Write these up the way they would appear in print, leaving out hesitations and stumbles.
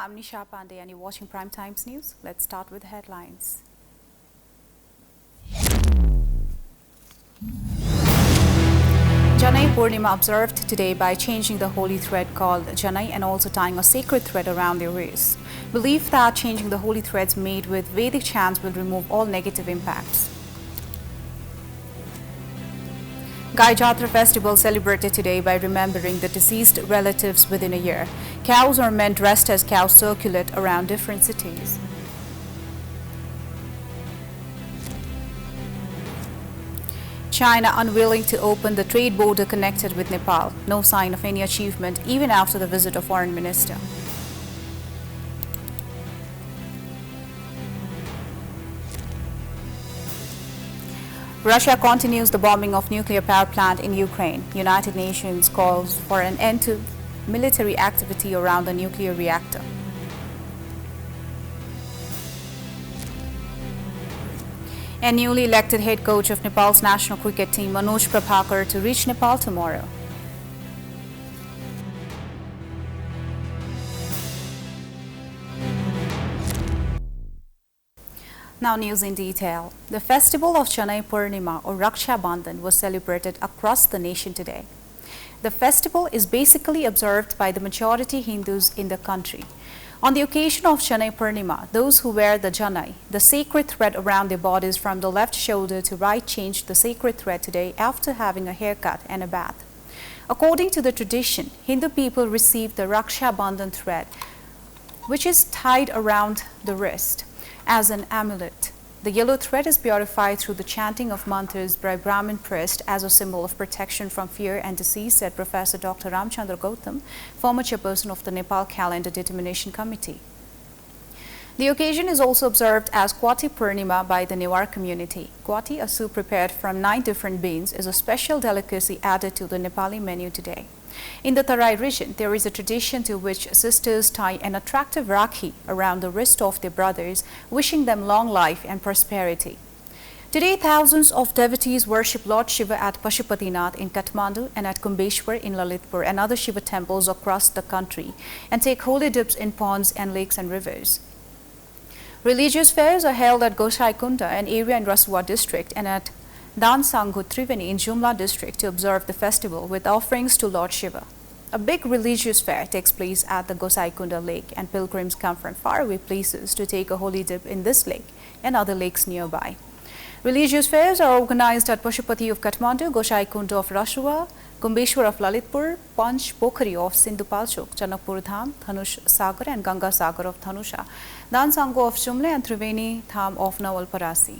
I'm Nisha Pandey and you're watching Prime Times News. Let's start with the headlines. Janai Purnima observed today by changing the holy thread called Janai and also tying a sacred thread around their wrists. Belief that changing the holy threads made with Vedic chants will remove all negative impacts. Gaichatra Festival celebrated today by remembering the deceased relatives within a year. Cows or men dressed as cows circulate around different cities. China unwilling to open the trade border connected with Nepal. No sign of any achievement even after the visit of Foreign Minister. Russia continues the bombing of nuclear power plant in Ukraine. United Nations calls for an end to military activity around the nuclear reactor. And newly elected head coach of Nepal's national cricket team, Manoj Prabhakar, to reach Nepal tomorrow. Now news in detail. The festival of Janai Purnima or Raksha Bandhan was celebrated across the nation today. The festival is basically observed by the majority Hindus in the country. On the occasion of Janai Purnima, those who wear the Janai, the sacred thread around their bodies from the left shoulder to right, changed the sacred thread today after having a haircut and a bath. According to the tradition, Hindu people receive the Raksha Bandhan thread, which is tied around the wrist, as an amulet. The yellow thread is purified through the chanting of mantras by Brahmin priest as a symbol of protection from fear and disease, said Professor Dr. Ramchandra Gautam, former chairperson of the Nepal Calendar Determination Committee. The occasion is also observed as Kwati Purnima by the Newar community. Kwati, a soup prepared from 9 different beans, is a special delicacy added to the Nepali menu today. In the Tarai region, there is a tradition to which sisters tie an attractive rakhi around the wrist of their brothers, wishing them long life and prosperity. Today, thousands of devotees worship Lord Shiva at Pashupatinath in Kathmandu and at Kumbeshwar in Lalitpur and other Shiva temples across the country and take holy dips in ponds and lakes and rivers. Religious fairs are held at Gosaikunda, an area in Raswa district, and at Dan Sanghu Triveni in Jumla district to observe the festival with offerings to Lord Shiva. A big religious fair takes place at the Gosaikunda lake and pilgrims come from faraway places to take a holy dip in this lake and other lakes nearby. Religious fairs are organized at Pashupati of Kathmandu, Gosaikunda of Rasua, Kumbeshwar of Lalitpur, Panch Pokhari of Sindhupalchok, Chanakpur Dham, Dhanush Sagar and Ganga Sagar of Dhanusha, Dan Sanghu of Jumla and Triveni Dham of Nawalparasi.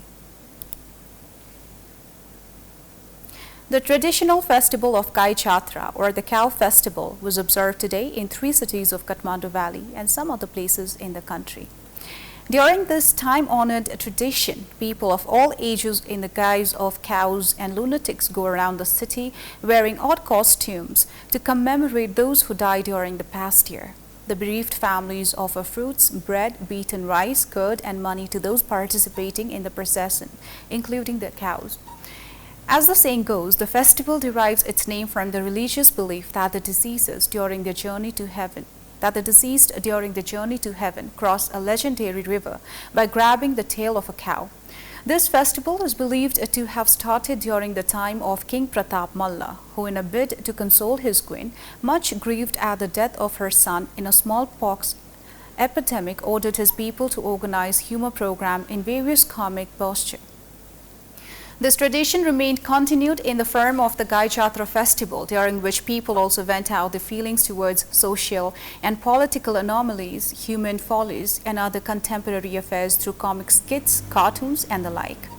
The traditional festival of Gaichatra, or the Cow Festival, was observed today in 3 cities of Kathmandu Valley and some other places in the country. During this time-honored tradition, people of all ages in the guise of cows and lunatics go around the city wearing odd costumes to commemorate those who died during the past year. The bereaved families offer fruits, bread, beaten rice, curd, and money to those participating in the procession, including the cows. As the saying goes, the festival derives its name from the religious belief that the deceased during their journey to heaven cross a legendary river by grabbing the tail of a cow. This festival is believed to have started during the time of King Pratap Malla, who, in a bid to console his queen, much grieved at the death of her son in a smallpox epidemic, ordered his people to organize humor program in various comic postures. This tradition remained continued in the form of the Gaichatra Festival, during which people also vent out their feelings towards social and political anomalies, human follies, and other contemporary affairs through comic skits, cartoons, and the like.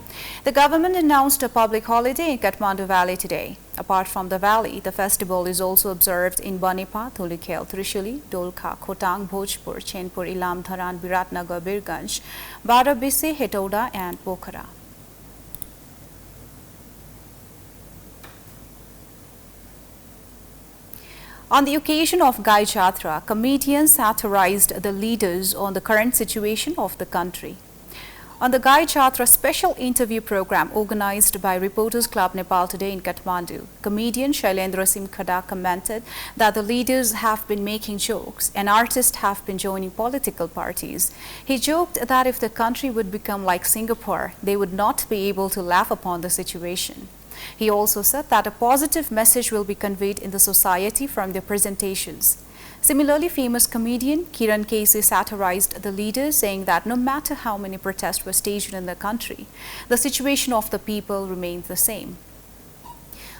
The government announced a public holiday in Kathmandu Valley today. Apart from the valley, the festival is also observed in Banipa, Thulikhel, Trishuli, Dolkha, Khotang, Bhojpur, Chenpur, Ilam, Dharan, Biratnagar, Birganj, Barabisi, Hetauda, and Pokhara. On the occasion of Gaichatra, comedians satirized the leaders on the current situation of the country. On the Gaichatra special interview program organized by Reporters Club Nepal today in Kathmandu, comedian Shailendra Singh Khada commented that the leaders have been making jokes and artists have been joining political parties. He joked that if the country would become like Singapore, they would not be able to laugh upon the situation. He also said that a positive message will be conveyed in the society from their presentations. Similarly, famous comedian Kiran Kesey satirized the leaders, saying that no matter how many protests were staged in the country, the situation of the people remains the same.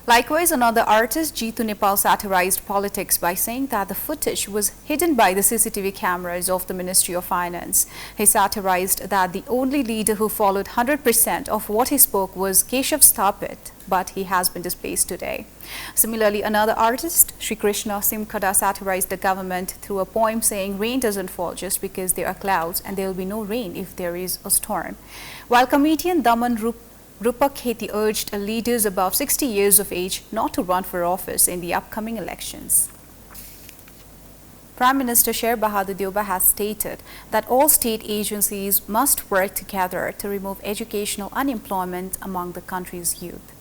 Likewise, another artist, Jitu Nepal, satirized politics by saying that the footage was hidden by the CCTV cameras of the Ministry of Finance. He satirized that the only leader who followed 100% of what he spoke was Keshav Stapit, but he has been displaced today. Similarly, another artist, Sri Krishna Singh Khada, satirized the government through a poem saying rain doesn't fall just because there are clouds and there will be no rain if there is a storm. While comedian Daman Rupak Kheti urged leaders above 60 years of age not to run for office in the upcoming elections. Prime Minister Sher Bahadur Deuba has stated that all state agencies must work together to remove educational unemployment among the country's youth.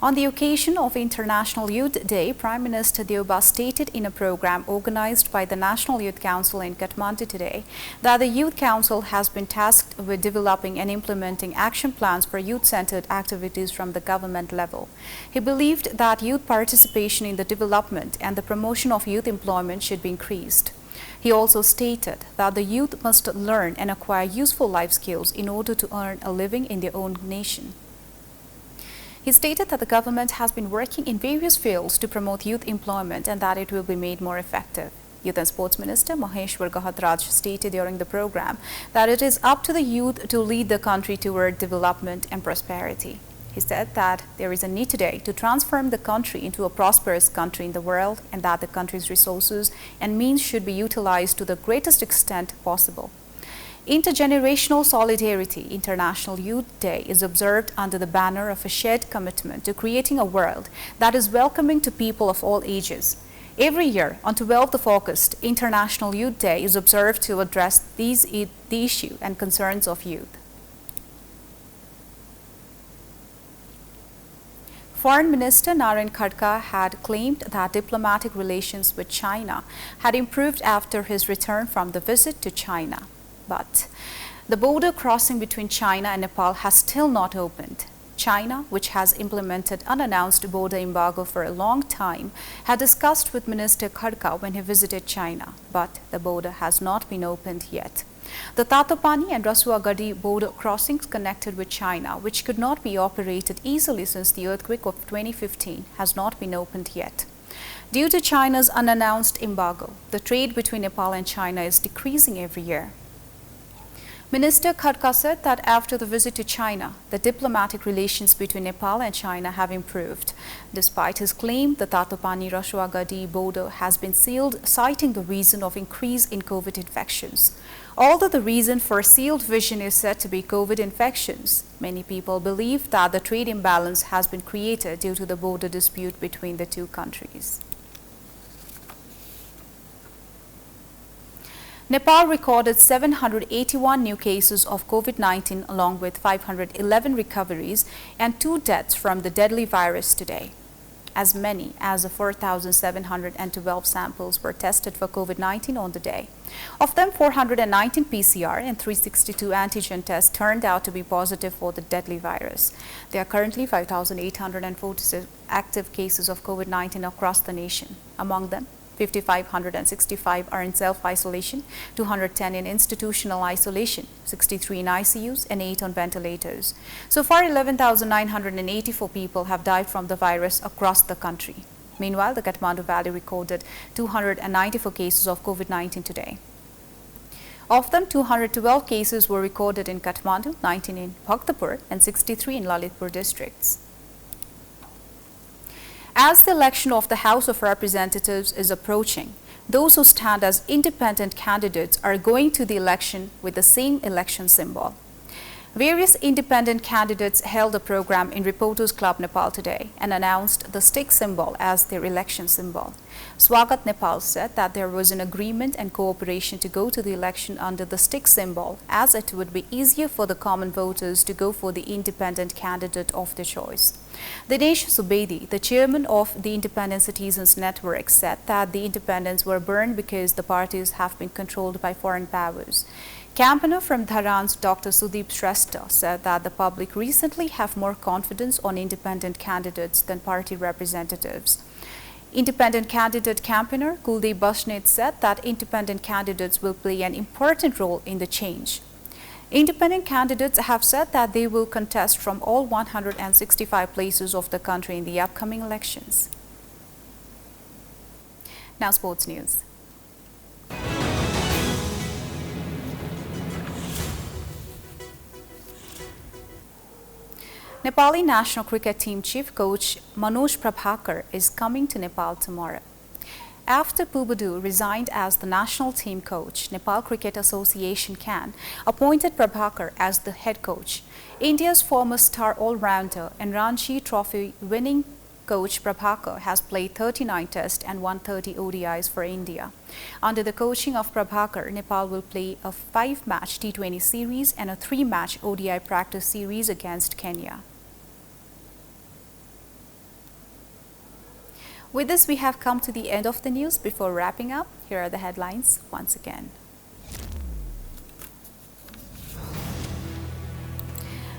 On the occasion of International Youth Day, Prime Minister Deuba stated in a program organized by the National Youth Council in Kathmandu today that the Youth Council has been tasked with developing and implementing action plans for youth-centered activities from the government level. He believed that youth participation in the development and the promotion of youth employment should be increased. He also stated that the youth must learn and acquire useful life skills in order to earn a living in their own nation. He stated that the government has been working in various fields to promote youth employment and that it will be made more effective. Youth and Sports Minister Maheshwar Gahatraj stated during the program that it is up to the youth to lead the country toward development and prosperity. He said that there is a need today to transform the country into a prosperous country in the world and that the country's resources and means should be utilized to the greatest extent possible. Intergenerational Solidarity International Youth Day is observed under the banner of a shared commitment to creating a world that is welcoming to people of all ages. Every year, on 12th of August, International Youth Day is observed to address the issue and concerns of youth. Foreign Minister Naren Khadka had claimed that diplomatic relations with China had improved after his return from the visit to China. But the border crossing between China and Nepal has still not opened. China, which has implemented unannounced border embargo for a long time, had discussed with Minister Khadka when he visited China, but the border has not been opened yet. The Tatopani and Rasuagadi border crossings connected with China, which could not be operated easily since the earthquake of 2015, has not been opened yet. Due to China's unannounced embargo, the trade between Nepal and China is decreasing every year. Minister Khadka said that after the visit to China, the diplomatic relations between Nepal and China have improved. Despite his claim, the Tatopani-Rasuagadi border has been sealed, citing the reason of increase in COVID infections. Although the reason for sealed vision is said to be COVID infections, many people believe that the trade imbalance has been created due to the border dispute between the two countries. Nepal recorded 781 new cases of COVID-19 along with 511 recoveries and 2 deaths from the deadly virus today. As many as 4,712 samples were tested for COVID-19 on the day. Of them, 419 PCR and 362 antigen tests turned out to be positive for the deadly virus. There are currently 5,846 active cases of COVID-19 across the nation. Among them, 5,565 are in self-isolation, 210 in institutional isolation, 63 in ICUs, and 8 on ventilators. So far, 11,984 people have died from the virus across the country. Meanwhile, the Kathmandu Valley recorded 294 cases of COVID-19 today. Of them, 212 cases were recorded in Kathmandu, 19 in Bhaktapur, and 63 in Lalitpur districts. As the election of the House of Representatives is approaching, those who stand as independent candidates are going to the election with the same election symbol. Various independent candidates held a program in Reporters Club Nepal today and announced the stick symbol as their election symbol. Swagat Nepal said that there was an agreement and cooperation to go to the election under the stick symbol, as it would be easier for the common voters to go for the independent candidate of their choice. Dinesh Subedi, the chairman of the Independent Citizens Network, said that the independents were burned because the parties have been controlled by foreign powers. Campaigner from Dharan's Dr. Sudeep Shrestha said that the public recently have more confidence on independent candidates than party representatives. Independent candidate campaigner Kuldeep Basnet said that independent candidates will play an important role in the change. Independent candidates have said that they will contest from all 165 places of the country in the upcoming elections. Now sports news. Nepali national cricket team chief coach Manoj Prabhakar is coming to Nepal tomorrow. After Pubadu resigned as the national team coach, Nepal Cricket Association (CAN) appointed Prabhakar as the head coach. India's former star all-rounder and Ranji Trophy winning coach Prabhakar has played 39 Tests and 130 ODIs for India. Under the coaching of Prabhakar, Nepal will play a 5-match T20 series and a 3-match ODI practice series against Kenya. With this, we have come to the end of the news. Before wrapping up, here are the headlines once again.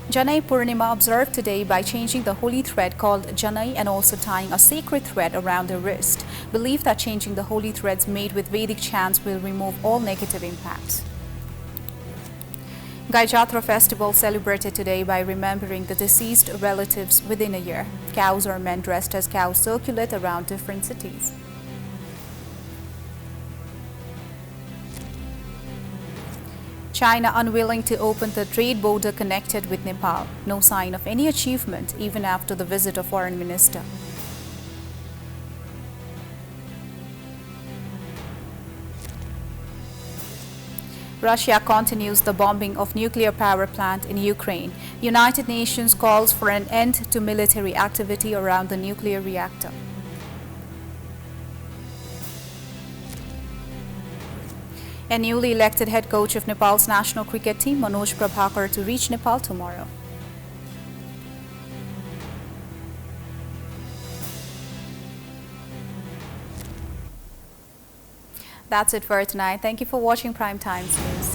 Janai Purnima observed today by changing the holy thread called Janai and also tying a sacred thread around the wrist. Believe that changing the holy threads made with Vedic chants will remove all negative impacts. Gaichatra Festival celebrated today by remembering the deceased relatives within a year. Cows or men dressed as cows circulate around different cities. China unwilling to open the trade border connected with Nepal. No sign of any achievement even after the visit of Foreign Minister. Russia continues the bombing of nuclear power plant in Ukraine. United Nations calls for an end to military activity around the nuclear reactor. A newly elected head coach of Nepal's national cricket team, Manoj Prabhakar, to reach Nepal tomorrow. That's it for tonight. Thank you for watching Prime Times News.